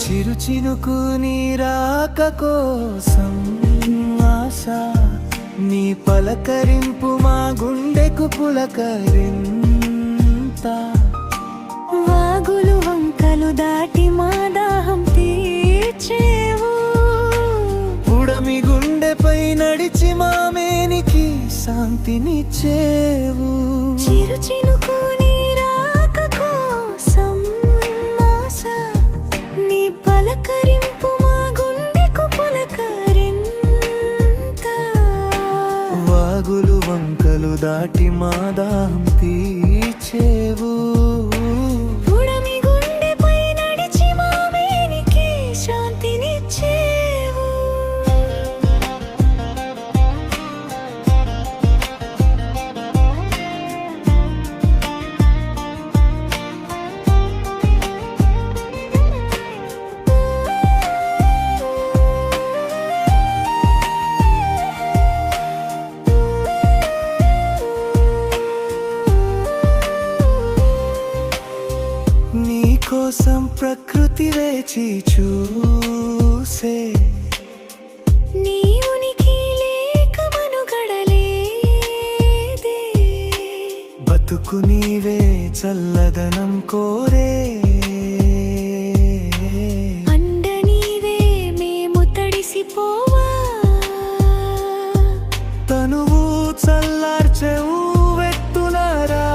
చిరు చినుకు నీ రాక కోసం ఆశ, నీ పలకరింపు మా గుండెకు పులకరింత. వాగులు వంకలు దాటి మా దాహం తీర్చేవు, పుడమి గుండెపై నడిచి మా మేనికి శాంతినిచ్చేవు. చిరు చినుకు నీ రాక కోసం ఆశ, నీ పలకరింపు మా గుండెకు పులకరింత. వాగులు వంకలు దాటి మా దాహం తీర్చేవు, పుడమి గుండెపై నడిచి మా మేనికి శాంతినిచ్చేవు. నీ కోసం ప్రకృతి వేచి చూసే, నీ ఉనికి లేక మనుగడలేదే, బతుకు నీవే చల్లదనం కోరే. అండ నీవే మేము తడిసిపోవా, తనువు చల్లార్చెవు వెత్తులరా.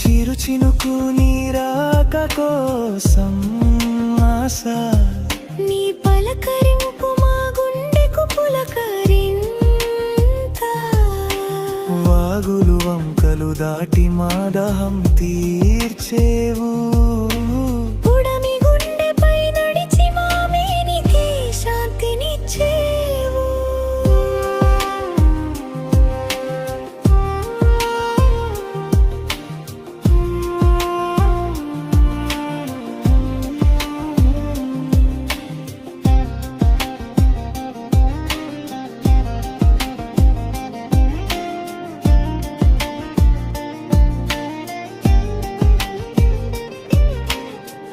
చిరు చినుకు నీ రాక కోసం ఆశ, నీ పలకరింపు మా గుండెకు పులకరింత. వాగులు వంకలు దాటి మా దాహం తీర్చేవు, పుడమి గుండెపై నడిచి మా మేనికి శాంతినిచ్చేవు.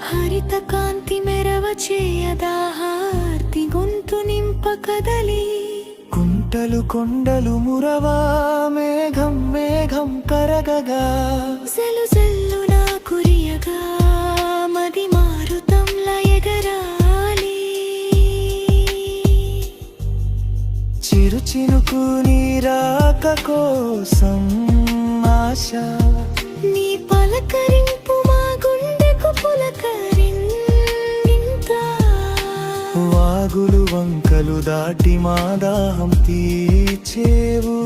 హరిత కాంతి మెరవ చేయదాహార్తి గొంతు నింప కదలి, కుంటలు కొండలు మురవా మేఘం మేఘం కరగగా. జల్లు జల్లు నా కురియగా మది మారుతంలా ఎగరాలి. చిరు చినుకు నీ రాక కోసం ఆశ, నీ పలకరింపు మా గుండెకు పులకరింత. వాగులు వంకలు దాటి మా దాహం తీర్చేవు,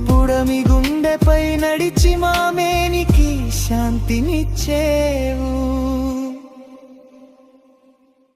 పుడమి గుండెపై నడిచి మా మేనికి శాంతినిచ్చేవు.